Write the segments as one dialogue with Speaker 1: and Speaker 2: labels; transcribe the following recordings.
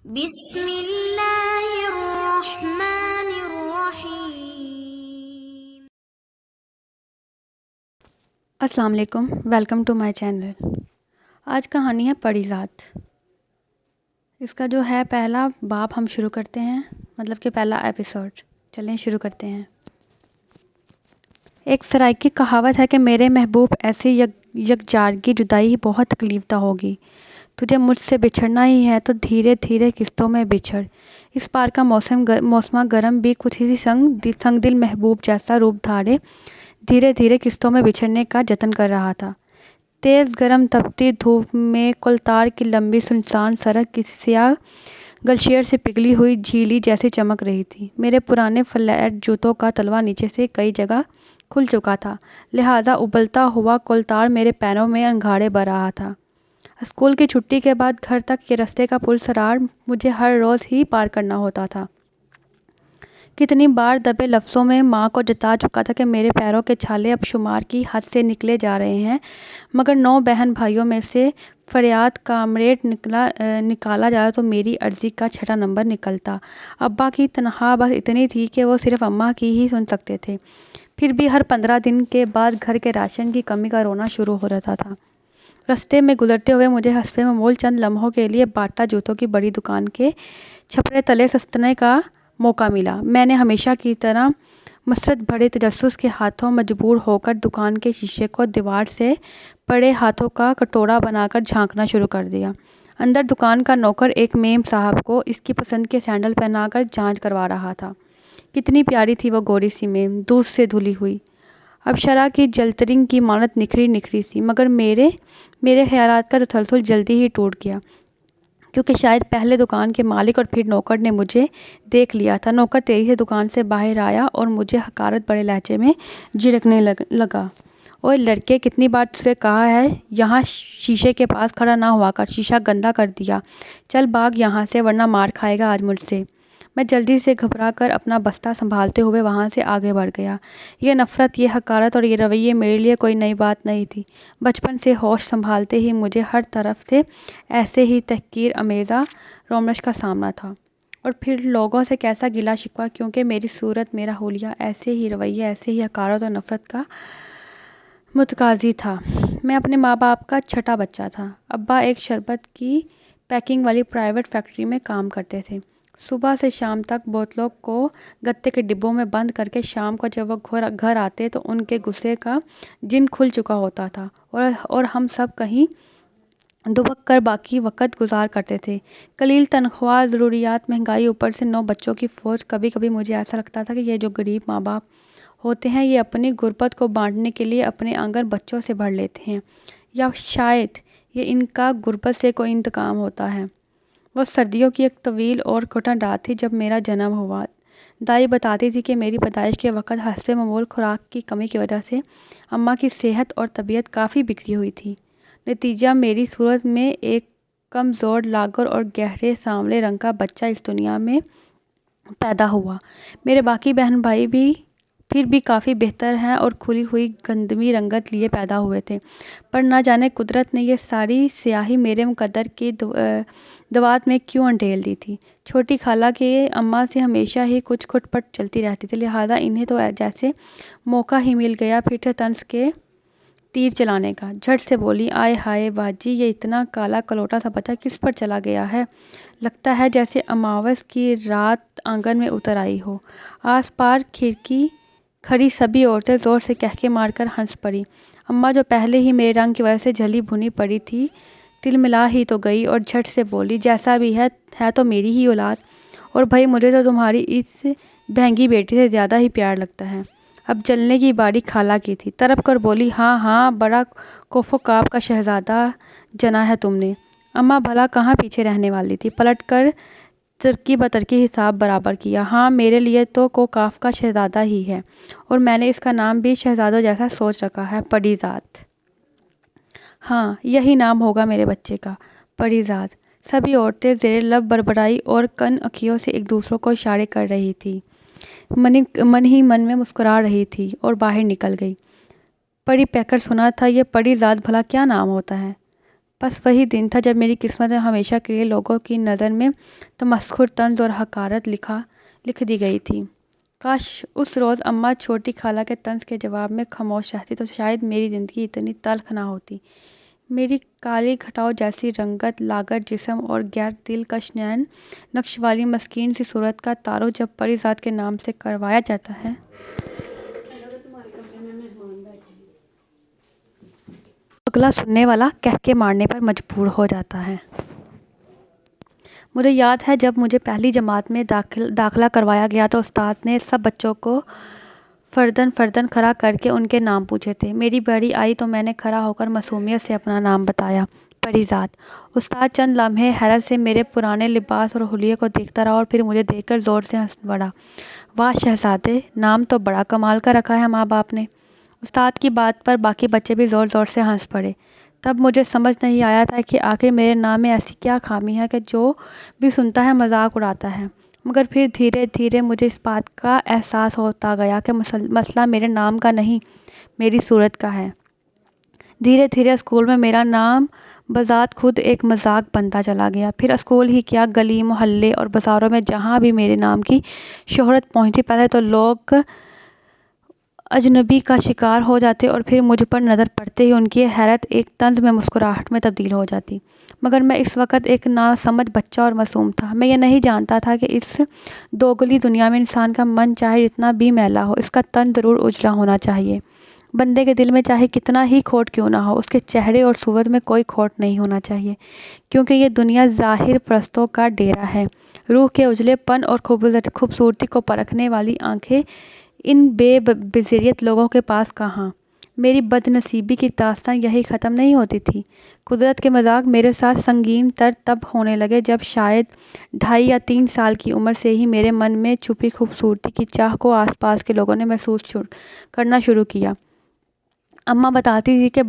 Speaker 1: بسم اللہ الرحمن الرحیم۔
Speaker 2: السلام علیکم، ویلکم ٹو مائی چینل۔ آج کہانی ہے پری ذات۔ اس کا جو ہے پہلا باب ہم شروع کرتے ہیں، مطلب کہ پہلا ایپیسوڈ۔ چلیں شروع کرتے ہیں۔ ایک سرائیکی کہاوت ہے کہ میرے محبوب ایسی یکجارگی جدائی بہت تکلیف دہ ہوگی۔ تجھے مجھ سے بچھڑنا ہی ہے تو دھیرے دھیرے قسطوں میں بچھڑ۔ اس بار کا موسم گرم بھی کچھ اسی سنگ دل محبوب جیسا روپ دھارے دھیرے دھیرے قسطوں میں بچھڑنے کا جتن کر رہا تھا۔ تیز گرم تپتی دھوپ میں کولتار کی لمبی سنسان سڑک کسی سیاہ گلشیر سے پگھلی ہوئی جھیلی جیسی چمک رہی تھی۔ میرے پرانے فلیٹ جوتوں کا تلوا نیچے سے کئی جگہ کھل چکا تھا، لہٰذا ابلتا ہوا کولتار میرے پیروں میں انگھاڑے بہ رہا تھا۔ اسکول کی چھٹی کے بعد گھر تک کے رستے کا پل سرار مجھے ہر روز ہی پار کرنا ہوتا تھا۔ کتنی بار دبے لفظوں میں ماں کو جتا چکا تھا کہ میرے پیروں کے چھالے اب شمار کی حد سے نکلے جا رہے ہیں، مگر 9 بہن بھائیوں میں سے فریاد کامریڈ نکالا جائے تو میری عرضی کا 6واں نمبر نکلتا۔ ابا کی تنخواہ بس اتنی تھی کہ وہ صرف اماں کی ہی سن سکتے تھے، پھر بھی ہر 15 دن کے بعد گھر کے راشن کی کمی کا رونا شروع ہو جاتا تھا۔ رستے میں گزرتے ہوئے مجھے حسبِ معمول چند لمحوں کے لیے باٹا جوتوں کی بڑی دکان کے چھپرے تلے سستنے کا موقع ملا۔ میں نے ہمیشہ کی طرح مسرت بھرے تجسس کے ہاتھوں مجبور ہو کر دکان کے شیشے کو دیوار سے پڑے ہاتھوں کا کٹورا بنا کر جھانکنا شروع کر دیا۔ اندر دکان کا نوکر ایک میم صاحب کو اس کی پسند کے سینڈل پہنا کر جانچ کروا رہا تھا۔ کتنی پیاری تھی وہ گوری سی میم، دودھ سے دھلی ہوئی، اب شرح کی جلترنگ کی مانند نکھری سی، مگر میرے خیالات کا تسلسل جلدی ہی ٹوٹ گیا، کیونکہ شاید پہلے دکان کے مالک اور پھر نوکر نے مجھے دیکھ لیا تھا۔ نوکر تیزی سے دکان سے باہر آیا اور مجھے حقارت بھرے لہجے میں جھڑکنے لگا۔ اوئے لڑکے، کتنی بار تجھے کہا ہے یہاں شیشے کے پاس کھڑا نہ ہوا کر، شیشہ گندا کر دیا، چل بھاگ یہاں سے ورنہ مار کھائے گا آج مجھ سے۔ میں جلدی سے گھبرا کر اپنا بستہ سنبھالتے ہوئے وہاں سے آگے بڑھ گیا۔ یہ نفرت، یہ حقارت اور یہ رویے میرے لیے کوئی نئی بات نہیں تھی۔ بچپن سے ہوش سنبھالتے ہی مجھے ہر طرف سے ایسے ہی تحقیر آمیزہ رومنش کا سامنا تھا، اور پھر لوگوں سے کیسا گلہ شکوہ، کیونکہ میری صورت، میرا حلیہ ایسے ہی رویے، ایسے ہی حقارت اور نفرت کا متقاضی تھا۔ میں اپنے ماں باپ کا چھٹا بچہ تھا۔ ابا ایک شربت کی پیکنگ والی پرائیویٹ فیکٹری میں کام کرتے تھے۔ صبح سے شام تک بوتلوں کو گتے کے ڈبوں میں بند کر کے شام کو جب وہ گھر آتے تو ان کے غصے کا جن کھل چکا ہوتا تھا، اور ہم سب کہیں دبک کر باقی وقت گزار کرتے تھے۔ قلیل تنخواہ، ضروریات، مہنگائی، اوپر سے 9 بچوں کی فوج۔ کبھی کبھی مجھے ایسا لگتا تھا کہ یہ جو غریب ماں باپ ہوتے ہیں یہ اپنی غربت کو بانٹنے کے لیے اپنے آنگن بچوں سے بھر لیتے ہیں، یا شاید یہ ان کا غربت سے کوئی انتقام ہوتا ہے۔ وہ سردیوں کی ایک طویل اور کٹن رات تھی جب میرا جنم ہوا۔ دائی بتاتی تھی کہ میری پیدائش کے وقت حسبِ معمول خوراک کی کمی کی وجہ سے اماں کی صحت اور طبیعت کافی بگڑی ہوئی تھی۔ نتیجہ میری صورت میں ایک کمزور، لاغر اور گہرے سانولے رنگ کا بچہ اس دنیا میں پیدا ہوا۔ میرے باقی بہن بھائی بھی پھر بھی کافی بہتر ہیں اور کھلی ہوئی گندمی رنگت لیے پیدا ہوئے تھے، پر نہ جانے قدرت نے یہ ساری سیاہی میرے مقدر کی دوات میں کیوں انڈیل دی تھی۔ چھوٹی خالہ کے اماں سے ہمیشہ ہی کچھ کھٹ پٹ چلتی رہتی تھی، لہٰذا انہیں تو جیسے موقع ہی مل گیا پھر سے طنز کے تیر چلانے کا۔ جھٹ سے بولی، آئے ہائے باجی، یہ اتنا کالا کلوٹا سا بچہ کس پر چلا گیا ہے؟ لگتا ہے جیسے اماوس کی رات آنگن میں اتر آئی ہو۔ آس پار کھڑکی کھڑی سبھی عورتیں زور سے کہکے مار کر ہنس پڑیں۔ اماں جو پہلے ہی میرے رنگ کی وجہ سے جلی بھنی پڑی تھی، تلملا ہی تو گئی اور جھٹ سے بولی، جیسا بھی ہے تو میری ہی اولاد، اور بھائی مجھے تو تمہاری اس بھینگی بیٹی سے زیادہ ہی پیار لگتا ہے۔ اب جلنے کی باری خالہ کی تھی، تڑپ کر بولی، ہاں ہاں، بڑا کوف و کاف کا شہزادہ جنا ہے تم نے۔ اماں بھلا کہاں پیچھے رہنے والی تھی، پلٹ کر ترکی بترکی حساب برابر کیا۔ ہاں، میرے لیے تو کوکاف کا شہزادہ ہی ہے، اور میں نے اس کا نام بھی شہزادوں جیسا سوچ رکھا ہے، پری ذات۔ ہاں، یہی نام ہوگا میرے بچے کا، پری ذات۔ سبھی عورتیں زیر لب بڑبڑائی اور کن اکھیوں سے ایک دوسروں کو اشارے کر رہی تھی، من ہی من میں مسکرا رہی تھی اور باہر نکل گئی۔ پری پیکر سنا تھا، یہ پری ذات بھلا کیا نام ہوتا ہے؟ بس وہی دن تھا جب میری قسمت میں ہمیشہ کے لیے لوگوں کی نظر میں تمسخر، طنز اور حقارت لکھ دی گئی تھی۔ کاش اس روز اماں چھوٹی خالہ کے طنز کے جواب میں خاموش رہتی تو شاید میری زندگی اتنی تلخ نہ ہوتی۔ میری کالی گھٹاؤ جیسی رنگت، لاغر جسم اور غیر دلکش نین نقش والی مسکین سی صورت کا تعارف جب پری ذات کے نام سے کروایا جاتا ہے اگلا سننے والا کہکے مارنے پر مجبور ہو جاتا ہے۔ مجھے یاد ہے جب مجھے پہلی جماعت میں داخلہ کروایا گیا تو استاد نے سب بچوں کو فرداً کھڑا کر کے ان کے نام پوچھے تھے۔ میری باری آئی تو میں نے کھڑا ہو کر معصومیت سے اپنا نام بتایا، پری ذات۔ استاد چند لمحے حیرت سے میرے پرانے لباس اور حلیے کو دیکھتا رہا اور پھر مجھے دیکھ کر زور سے ہنس پڑا۔ واہ شہزادے، نام تو بڑا کمال کا رکھا ہے ماں باپ نے۔ استاد کی بات پر باقی بچے بھی زور زور سے ہنس پڑے۔ تب مجھے سمجھ نہیں آیا تھا کہ آخر میرے نام میں ایسی کیا خامی ہے کہ جو بھی سنتا ہے مذاق اڑاتا ہے، مگر پھر دھیرے دھیرے مجھے اس بات کا احساس ہوتا گیا کہ مسئلہ میرے نام کا نہیں، میری صورت کا ہے۔ دھیرے دھیرے اسکول میں میرا نام بذات خود ایک مذاق بنتا چلا گیا۔ پھر اسکول ہی کیا، گلی محلے اور بازاروں میں جہاں بھی میرے نام کی شہرت پہنچتی، پہلے تو لوگ اجنبی کا شکار ہو جاتے اور پھر مجھ پر نظر پڑتے ہی ان کی حیرت ایک طنز میں مسکراہٹ میں تبدیل ہو جاتی۔ مگر میں اس وقت ایک ناسمجھ بچہ اور معصوم تھا۔ میں یہ نہیں جانتا تھا کہ اس دوگلی دنیا میں انسان کا من چاہے جتنا بھی میلا ہو، اس کا تن ضرور اجلا ہونا چاہیے۔ بندے کے دل میں چاہے کتنا ہی کھوٹ کیوں نہ ہو، اس کے چہرے اور صورت میں کوئی کھوٹ نہیں ہونا چاہیے، کیونکہ یہ دنیا ظاہر پرستوں کا ڈیرا ہے۔ روح کے اجلے پن اور خوبصورتی کو پرکھنے والی آنکھیں ان بے بصیرت لوگوں کے پاس کہاں؟ میری بد نصیبی کی داستان یہی ختم نہیں ہوتی تھی۔ قدرت کے مذاق میرے ساتھ سنگین تر تب ہونے لگے جب شاید 2.5 یا 3 سال کی عمر سے ہی میرے من میں چھپی خوبصورتی کی چاہ کو آس پاس کے لوگوں نے محسوس کرنا شروع کیا۔ اماں بتاتی تھی کہ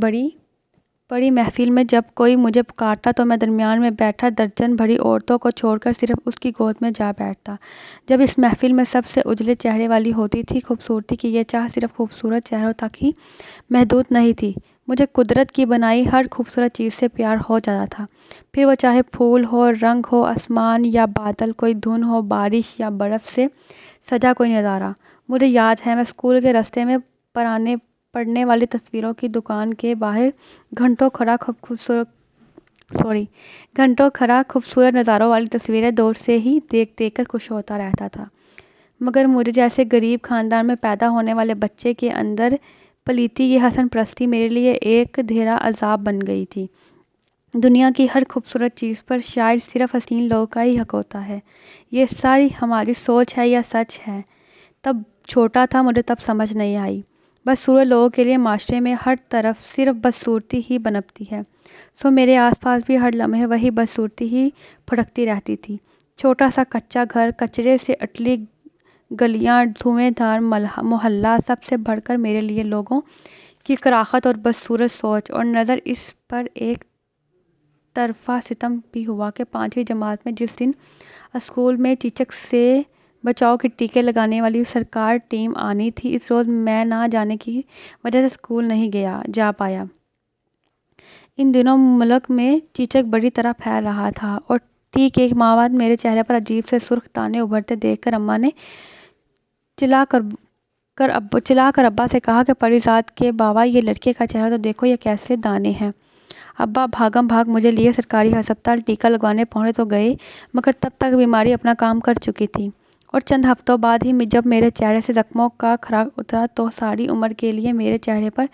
Speaker 2: بڑی محفل میں جب کوئی مجھے پکارتا تو میں درمیان میں بیٹھا درجن بھری عورتوں کو چھوڑ کر صرف اس کی گود میں جا بیٹھتا۔ جب اس محفل میں سب سے اجلے چہرے والی ہوتی تھی، خوبصورتی کی یہ چاہ صرف خوبصورت چہروں تک ہی محدود نہیں تھی، مجھے قدرت کی بنائی ہر خوبصورت چیز سے پیار ہو جاتا تھا، پھر وہ چاہے پھول ہو، رنگ ہو، آسمان یا بادل، کوئی دھن ہو، بارش یا برف سے سجا کوئی نظارہ۔ مجھے یاد ہے میں اسکول کے راستے میں پڑھنے والی تصویروں کی دکان کے باہر گھنٹوں کھڑا خوبصورت نظاروں والی تصویریں دور سے ہی دیکھ کر خوش ہوتا رہتا تھا، مگر مجھے جیسے غریب خاندان میں پیدا ہونے والے بچے کے اندر پلیتی یہ حسن پرستی میرے لیے ایک دھیرا عذاب بن گئی تھی۔ دنیا کی ہر خوبصورت چیز پر شاید صرف حسین لوگوں کا ہی حق ہوتا ہے۔ یہ ساری ہماری سوچ ہے یا سچ ہے؟ تب چھوٹا تھا، مجھے تب سمجھ نہیں آئی۔ بدصورت لوگوں کے لیے معاشرے میں ہر طرف صرف بدصورتی ہی بنپتی ہے، سو میرے آس پاس بھی ہر لمحے وہی بدصورتی ہی پھٹکتی رہتی تھی۔ چھوٹا سا کچا گھر، کچرے سے اٹلی گلیاں، دھویں دھار محلہ، سب سے بڑھ کر میرے لیے لوگوں کی کراہت اور بدصورت سوچ اور نظر، اس پر ایک طرفہ ستم بھی ہوا کہ 5ویں جماعت میں جس دن اسکول میں چیچک سے بچاؤ کے ٹیکے لگانے والی سرکار ٹیم آنی تھی، اس روز میں نہ جانے کی وجہ سے اسکول نہیں جا پایا۔ ان دنوں ملک میں چیچک بڑی طرح پھیل رہا تھا اور ٹھیک ایک ماہ بعد میرے چہرے پر عجیب سے سرخ دانے ابھرتے دیکھ کر اماں نے چلا کر ابا سے کہا کہ پری ذات کے بابا، یہ لڑکے کا چہرہ تو دیکھو، یہ کیسے دانے ہیں۔ ابا بھاگم بھاگ مجھے لیے سرکاری ہسپتال ٹیکہ لگوانے پہنچے تو گئے، مگر تب تک بیماری اپنا کام کر چکی تھی اور چند ہفتوں بعد ہی جب میرے چہرے سے زخموں کا خراج اترا تو ساری عمر کے لیے میرے چہرے پر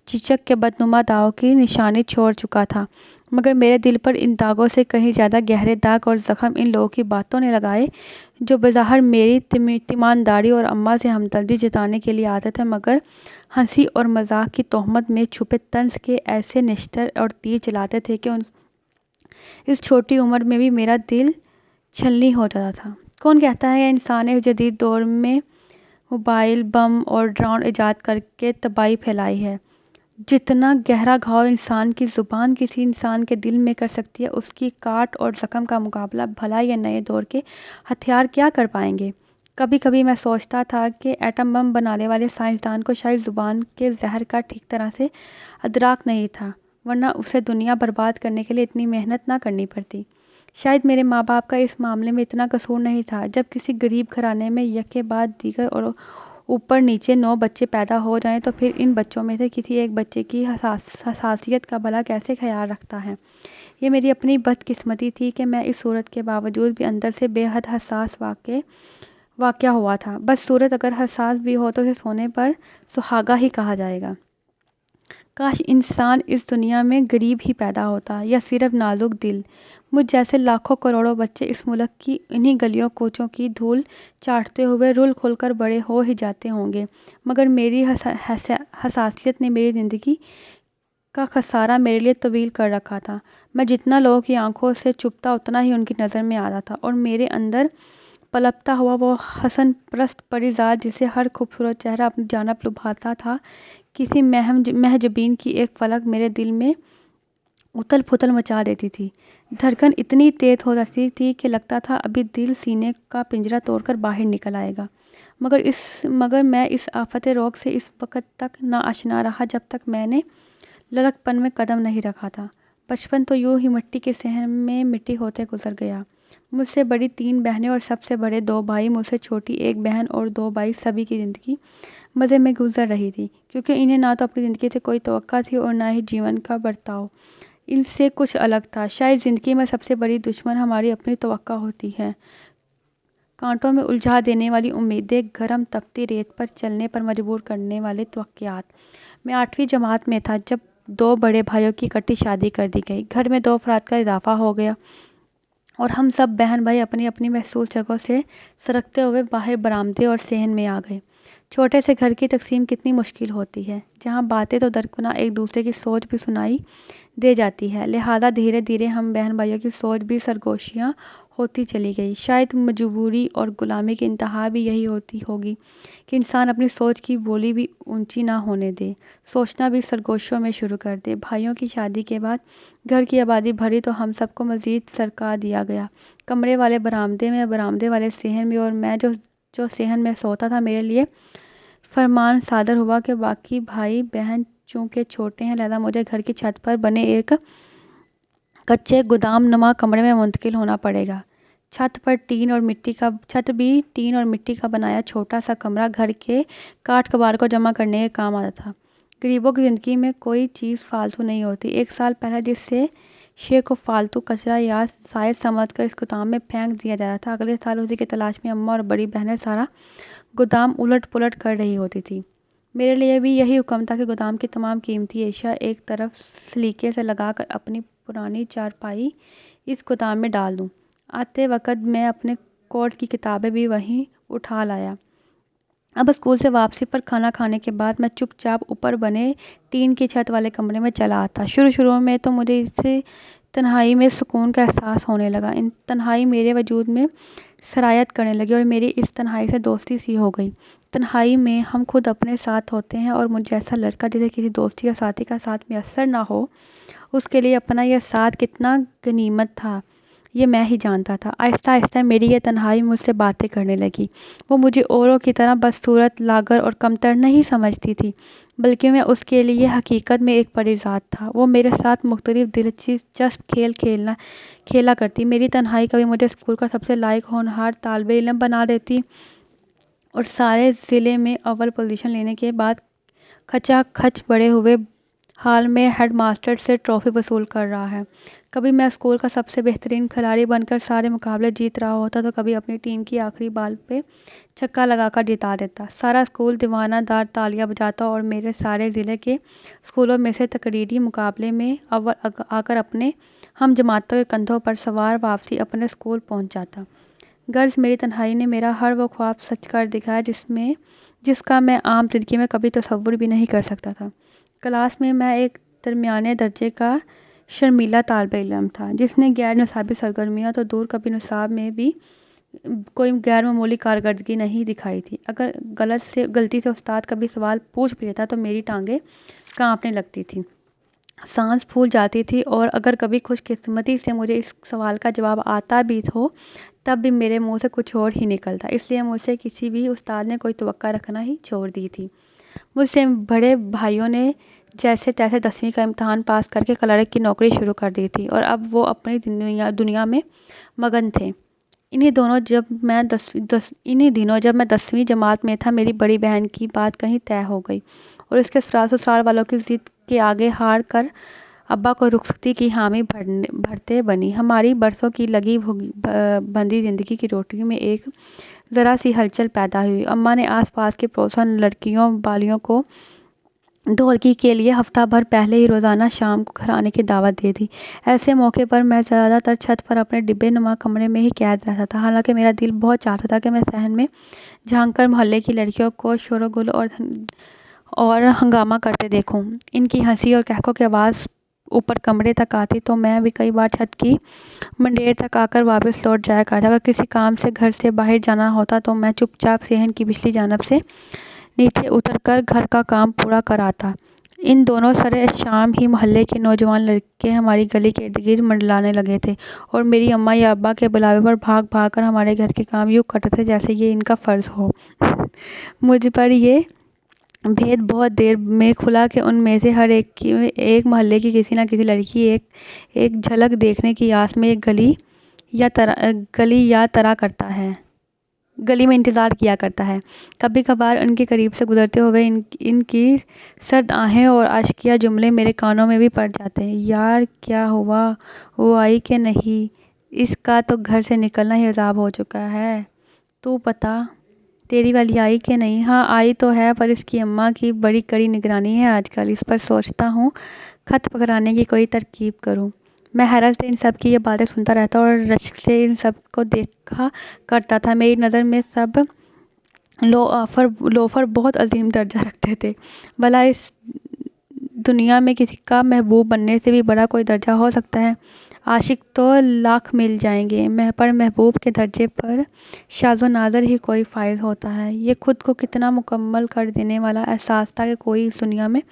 Speaker 2: چیچک کے بدنما داغوں کی نشانی چھوڑ چکا تھا، مگر میرے دل پر ان داغوں سے کہیں زیادہ گہرے داغ اور زخم ان لوگوں کی باتوں نے لگائے جو بظاہر میری تیمارداری اور اماں سے ہمدردی جتانے کے لیے آتے تھے، مگر ہنسی اور مذاق کی تہمت میں چھپے طنز کے ایسے نشتر اور تیر چلاتے تھے کہ اس چھوٹی عمر میں بھی میرا دل چھلنی ہو جاتا تھا۔ کون کہتا ہے انسان نے اس جدید دور میں موبائل، بم اور ڈرون ایجاد کر کے تباہی پھیلائی ہے؟ جتنا گہرا گھاؤ انسان کی زبان کسی انسان کے دل میں کر سکتی ہے، اس کی کاٹ اور زخم کا مقابلہ بھلا یہ نئے دور کے ہتھیار کیا کر پائیں گے؟ کبھی کبھی میں سوچتا تھا کہ ایٹم بم بنانے والے سائنسدان کو شاید زبان کے زہر کا ٹھیک طرح سے ادراک نہیں تھا، ورنہ اسے دنیا برباد کرنے کے لیے اتنی محنت نہ کرنی پڑتی۔ شاید میرے ماں باپ کا اس معاملے میں اتنا قصور نہیں تھا۔ جب کسی غریب گھرانے میں یکے بعد دیگر اور اوپر نیچے 9 بچے پیدا ہو جائیں تو پھر ان بچوں میں سے کسی ایک بچے کی حساسیت کا بھلا کیسے خیال رکھتا ہے۔ یہ میری اپنی بدقسمتی تھی کہ میں اس صورت کے باوجود بھی اندر سے بے حد حساس واقع ہوا تھا۔ بس صورت اگر حساس بھی ہو تو اسے سونے پر سہاگا ہی کہا جائے گا۔ کاش انسان اس دنیا میں غریب ہی پیدا ہوتا، یا صرف نازک دل۔ مجھ جیسے لاکھوں کروڑوں بچے اس ملک کی انہی گلیوں کوچوں کی دھول چاٹتے ہوئے رول کھول کر بڑے ہو ہی جاتے ہوں گے، مگر میری حساسیت نے میری زندگی کا خسارہ میرے لیے طویل کر رکھا تھا۔ میں جتنا لوگوں کی آنکھوں سے چھپتا اتنا ہی ان کی نظر میں آتا تھا، اور میرے اندر پلپتا ہوا وہ حسن پرست پری ذات جسے ہر خوبصورت چہرہ اپنی جانب لبھاتا تھا، کسی محجبین کی ایک پلک میرے دل میں اتھل پھتل مچا دیتی تھی۔ دھڑکن اتنی تیز ہو جاتی تھی کہ لگتا تھا ابھی دل سینے کا پنجرہ توڑ کر باہر نکل آئے گا، مگر میں اس آفت روگ سے اس وقت تک ناآشنا رہا جب تک میں نے لڑک پن میں قدم نہیں رکھا تھا۔ بچپن تو یوں ہی مٹی کے صحن میں مٹی ہوتے گزر گیا۔ مجھ سے بڑی 3 بہنیں اور سب سے بڑے 2 بھائی، مجھ سے چھوٹی 1 بہن اور 2 بھائی، سبھی کی زندگی مزے میں گزر رہی تھی، کیونکہ انہیں نہ تو اپنی زندگی سے کوئی توقع تھی اور نہ ہی جیون کا برتاؤ ان سے کچھ الگ تھا۔ شاید زندگی میں سب سے بڑی دشمن ہماری اپنی توقع ہوتی ہے، کانٹوں میں الجھا دینے والی امیدیں، گرم تپتی ریت پر چلنے پر مجبور کرنے والے توقعات۔ میں 8ویں جماعت میں تھا جب 2 بڑے بھائیوں کی اکٹھی شادی کر دی گئی۔ گھر میں 2 افراد کا اضافہ ہو گیا اور ہم سب بہن بھائی اپنی اپنی محفوظ جگہوں سے سرکتے ہوئے باہر برآمدے اور صحن میں آ گئے۔ چھوٹے سے گھر کی تقسیم کتنی مشکل ہوتی ہے، جہاں باتیں تو درکنار ایک دوسرے کی سوچ بھی سنائی دے جاتی ہے، لہذا دھیرے دھیرے ہم بہن بھائیوں کی سوچ بھی سرگوشیاں ہوتی چلی گئی۔ شاید مجبوری اور غلامی کی انتہا بھی یہی ہوتی ہوگی کہ انسان اپنی سوچ کی بولی بھی اونچی نہ ہونے دے، سوچنا بھی سرگوشیوں میں شروع کر دے۔ بھائیوں کی شادی کے بعد گھر کی آبادی بڑھی تو ہم سب کو مزید سرکا دیا گیا، کمرے والے برآمدے میں، برآمدے والے صحن میں، اور میں جو صحن میں سوتا تھا، میرے لیے فرمان صادر ہوا کہ باقی بھائی بہن چونکہ چھوٹے ہیں، لہذا مجھے گھر کی چھت پر بنے ایک کچے گودام نما کمرے میں منتقل ہونا پڑے گا۔ چھت بھی ٹین اور مٹی کا بنایا چھوٹا سا کمرہ گھر کے کاٹ کباڑ کو جمع کرنے کے کام آتا تھا۔ غریبوں کی زندگی میں کوئی چیز فالتو نہیں ہوتی۔ 1 سال پہلے جس شے کو فالتو کچرا یا زائد سمجھ کر اس گودام میں پھینک دیا جاتا تھا، اگلے سال اسی کی تلاش میں اماں اور بڑی بہنیں سارا گودام الٹ پلٹ کر رہی ہوتی تھیں۔ میرے لیے بھی یہی حکم تھا کہ گودام کی تمام قیمتی اشیاء ایک طرف سلیقے سے لگا کر اپنی پرانی چارپائی اس گودام میں ڈال دوں۔ آتے وقت میں اپنے کورس کی کتابیں بھی وہیں اٹھا لایا۔ اب اسکول سے واپسی پر کھانا کھانے کے بعد میں چپ چاپ اوپر بنے ٹین کی چھت والے کمرے میں چلا آتا۔ شروع میں تو مجھے اس تنہائی میں سکون کا احساس ہونے لگا۔ تنہائی میرے وجود میں سرایت کرنے لگی اور میری اس تنہائی سے دوستی سی ہو گئی۔ تنہائی میں ہم خود اپنے ساتھ ہوتے ہیں، اور مجھ جیسا لڑکا جسے کسی دوستی یا ساتھی کا ساتھ میسر نہ ہو، اس کے لیے اپنا یہ ساتھ کتنا غنیمت تھا، یہ میں ہی جانتا تھا۔ آہستہ آہستہ میری یہ تنہائی مجھ سے باتیں کرنے لگی۔ وہ مجھے اوروں کی طرح بدصورت، لاغر اور کمتر نہیں سمجھتی تھی، بلکہ میں اس کے لیے حقیقت میں ایک پری ذات تھا۔ وہ میرے ساتھ مختلف دلچسپ کھیل کھیلا کرتی۔ میری تنہائی کبھی مجھے اسکول کا سب سے لائق ہونہار طالب علم بنا دیتی، اور سارے ضلع میں اول پوزیشن لینے کے بعد کھچا کھچ بڑے ہوئے حال میں ہیڈ ماسٹر سے ٹرافی وصول کر رہا ہے۔ کبھی میں اسکول کا سب سے بہترین کھلاڑی بن کر سارے مقابلے جیت رہا ہوتا تو کبھی اپنی ٹیم کی آخری بال پہ چھکا لگا کر جتا دیتا۔ سارا اسکول دیوانہ دار تالیاں بجاتا اور میرے سارے ضلع کے اسکولوں میں سے تقریری مقابلے میں اول آ کر اپنے ہم جماعتوں کے کندھوں پر سوار واپسی اپنے اسکول پہنچ جاتا۔ غرض میری تنہائی نے میرا ہر وہ خواب سچ کر دکھایا جس کا میں عام زندگی میں کبھی تصور بھی نہیں کر سکتا تھا۔ کلاس میں ایک درمیانے درجے کا شرمیلا طالب علم تھا، جس نے غیر نصابی سرگرمیاں تو دور، کبھی نصاب میں بھی کوئی غیر معمولی کارکردگی نہیں دکھائی تھی۔ اگر غلطی سے استاد کبھی سوال پوچھ بھی لیتا تو میری ٹانگیں کانپنے لگتی تھیں، سانس پھول جاتی تھی، اور اگر کبھی خوش قسمتی سے مجھے اس سوال کا جواب آتا بھی ہو تب بھی میرے منہ سے کچھ اور ہی نکلتا۔ اس لیے مجھ سے کسی بھی استاد نے کوئی توقع رکھنا ہی چھوڑ دی تھی۔ مجھ سے بڑے بھائیوں نے جیسے تیسے 10ویں کا امتحان پاس کر کے کلرک کی نوکری شروع کر دی تھی اور اب وہ اپنی دنیا میں مگن تھے۔ انہی دنوں جب میں 10ویں جماعت میں تھا، میری بڑی بہن کی بات کہیں طے ہو گئی اور اس کے سسرال والوں کی ضد کے آگے ہار کر ابا کو رخصتی کی حامی بھرتے بنی۔ ہماری برسوں کی لگی بندی زندگی کی روٹیوں میں ایک ذرا سی ہلچل پیدا ہوئی۔ اماں نے آس پاس کے پڑوسیوں لڑکیوں بالیوں کو ڈھولکی کے لیے ہفتہ بھر پہلے ہی روزانہ شام کو گھر آنے کی دعوت دے دی۔ ایسے موقع پر میں زیادہ تر چھت پر اپنے ڈبے نما کمرے میں ہی قید رہتا تھا، حالانکہ میرا دل بہت چاہتا تھا کہ میں صحن میں جھانک کر محلے کی لڑکیوں کو شور و گل اور ہنگامہ کرتے دیکھوں۔ ان کی ہنسی اور قہقہ کی آواز اوپر کمرے تک آتی تو میں بھی کئی بار چھت کی منڈیر تک آ کر واپس لوٹ جایا کرتا۔ اگر کسی کام سے گھر سے باہر جانا ہوتا تو میں چپ چاپ صحن کی پچھلی جانب سے نیچے اتر کر گھر کا کام پورا کر آتا۔ ان دنوں سرِ شام ہی محلے کے نوجوان لڑکے ہماری گلی کے ارد گرد منڈلانے لگے تھے اور میری اماں یا ابا کے بلاوے پر بھاگ بھاگ کر ہمارے گھر کے کام یوں کرتے تھے جیسے یہ ان کا فرض ہو۔ مجھ پر یہ بھید بہت دیر میں کھلا کہ ان میں سے ہر ایک محلے کی کسی نہ کسی لڑکی ایک جھلک دیکھنے کی آس میں گلی میں انتظار کیا کرتا ہے۔ کبھی کبھار ان کے قریب سے گزرتے ہوئے ان کی سرد آہیں اور عاشقانہ جملے میرے کانوں میں بھی پڑ جاتے ہیں۔ یار کیا ہوا، وہ آئی کہ نہیں؟ اس کا تو گھر سے نکلنا ہی عذاب ہو چکا ہے۔ تو بتا تیری والی آئی کہ نہیں؟ ہاں آئی تو ہے، پر اس کی اماں کی بڑی کڑی نگرانی ہے آج کل، اس پر سوچتا ہوں خط پکڑانے کی کوئی ترکیب کروں۔ میں حیرت سے ان سب کی یہ باتیں سنتا رہتا اور رشک سے ان سب کو دیکھا کرتا تھا۔ میری نظر میں سب لوفر بہت عظیم درجہ رکھتے تھے۔ بھلا اس دنیا میں کسی کا محبوب بننے سے بھی بڑا کوئی درجہ ہو سکتا ہے؟ عاشق تو لاکھ مل جائیں گے، پر محبوب کے درجے پر شاذ و نادر ہی کوئی فائز ہوتا ہے۔ یہ خود کو کتنا مکمل کر دینے والا احساس تھا کہ کوئی اس دنیا میں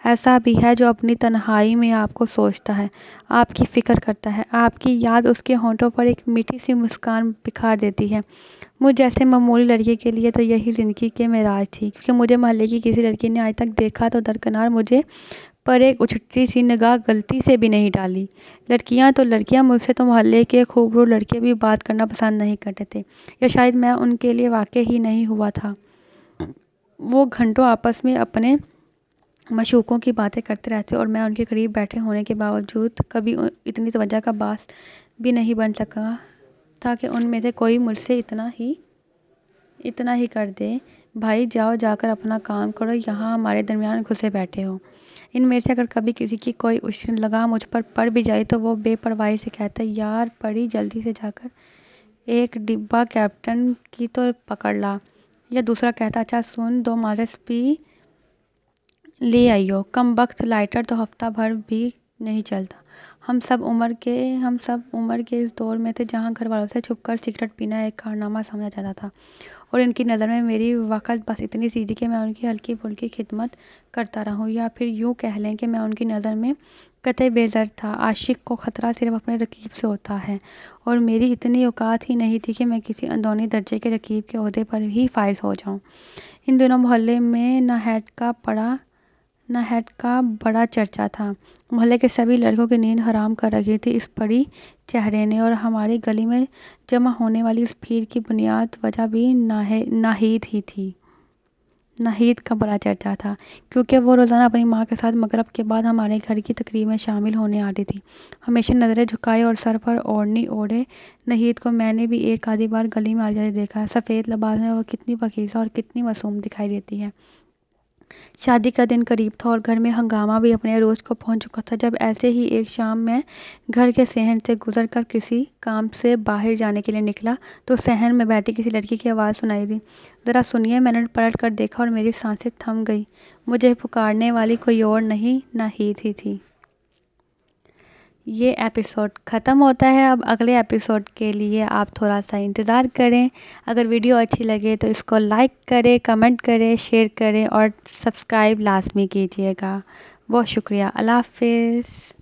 Speaker 2: ایسا بھی ہے جو اپنی تنہائی میں آپ کو سوچتا ہے، آپ کی فکر کرتا ہے، آپ کی یاد اس کے ہونٹوں پر ایک میٹھی سی مسکان بکھار دیتی ہے۔ مجھ جیسے معمولی لڑکے کے لیے تو یہی زندگی کے معراج تھی، کیونکہ مجھے محلے کی کسی لڑکی نے آج تک دیکھا تو درکنار مجھے پر ایک اچھوٹی سی نگاہ غلطی سے بھی نہیں ڈالی۔ لڑکیاں مجھ سے تو محلے کے خوبرو لڑکے بھی بات کرنا پسند نہیں کرتے تھے، یا شاید میں ان کے لیے واقع ہی نہیں ہوا تھا۔ وہ گھنٹوں آپس میں اپنے معشوقوں کی باتیں کرتے رہتے اور میں ان کے قریب بیٹھے ہونے کے باوجود کبھی اتنی توجہ کا باعث بھی نہیں بن سکا تھا کہ ان میں سے کوئی مجھ سے اتنا ہی کر دے، بھائی جاؤ جا کر اپنا کام کرو، یہاں ہمارے درمیان گھسے بیٹھے ہو۔ ان میں سے اگر کبھی کسی کی کوئی اشر لگاہ مجھ پر پڑ بھی جائے تو وہ بے پرواہی سے کہتا، یار پڑی، جلدی سے جا کر ایک ڈبہ کیپٹن کی تو پکڑ لا، یا دوسرا کہتا، اچھا سن، 2 مالس بھی لے آئیو، کم بخت لائٹر تو ہفتہ بھر بھی نہیں چلتا۔ ہم سب عمر کے اس دور میں تھے جہاں گھر والوں سے چھپ کر سگریٹ پینا ایک کارنامہ سمجھا جاتا تھا، اور ان کی نظر میں میری وقت بس اتنی سی تھی کہ میں ان کی ہلکی پھلکی خدمت کرتا رہوں، یا پھر یوں کہہ لیں کہ میں ان کی نظر میں قطعے بے زر تھا۔ عاشق کو خطرہ صرف اپنے رقیب سے ہوتا ہے، اور میری اتنی اوقات ہی نہیں تھی کہ میں کسی اندرونی درجے کے رقیب کے عہدے پر ہی فائز ہو جاؤں۔ ان دنوں محلے میں نہ ہیٹ کا بڑا چرچا تھا۔ محلے کے سبھی لڑکوں کی نیند حرام کر رکھی تھی اس بڑی چہرے نے، اور ہماری گلی میں جمع ہونے والی اس بھیڑ کی بنیاد وجہ بھی ناہید ہی تھی۔ ناہید کا بڑا چرچا تھا کیونکہ وہ روزانہ اپنی ماں کے ساتھ مغرب کے بعد ہمارے گھر کی تقریب میں شامل ہونے آتی تھی۔ ہمیشہ نظریں جھکائے اور سر پر اوڑھنی اوڑھے ناہید کو میں نے بھی ایک آدھی بار گلی میں آتے جاتے دیکھا ہے۔ سفید لباس میں وہ کتنی پاکیزہ اور کتنی معصوم دکھائی دیتی ہے۔ شادی کا دن قریب تھا اور گھر میں ہنگامہ بھی اپنے عروج کو پہنچ چکا تھا، جب ایسے ہی ایک شام میں گھر کے صحن سے گزر کر کسی کام سے باہر جانے کے لیے نکلا تو صحن میں بیٹھی کسی لڑکی کی آواز سنائی دی، ذرا سنیے۔ میں نے پلٹ کر دیکھا اور میری سانسیں تھم گئیں۔ مجھے پکارنے والی کوئی اور نہیں، ناہید ہی تھی۔ یہ ایپیسوڈ ختم ہوتا ہے، اب اگلے ایپیسوڈ کے لیے آپ تھوڑا سا انتظار کریں۔ اگر ویڈیو اچھی لگے تو اس کو لائک کریں، کمنٹ کریں، شیئر کریں اور سبسکرائب لازمی کیجیے گا۔ بہت شکریہ، اللہ حافظ۔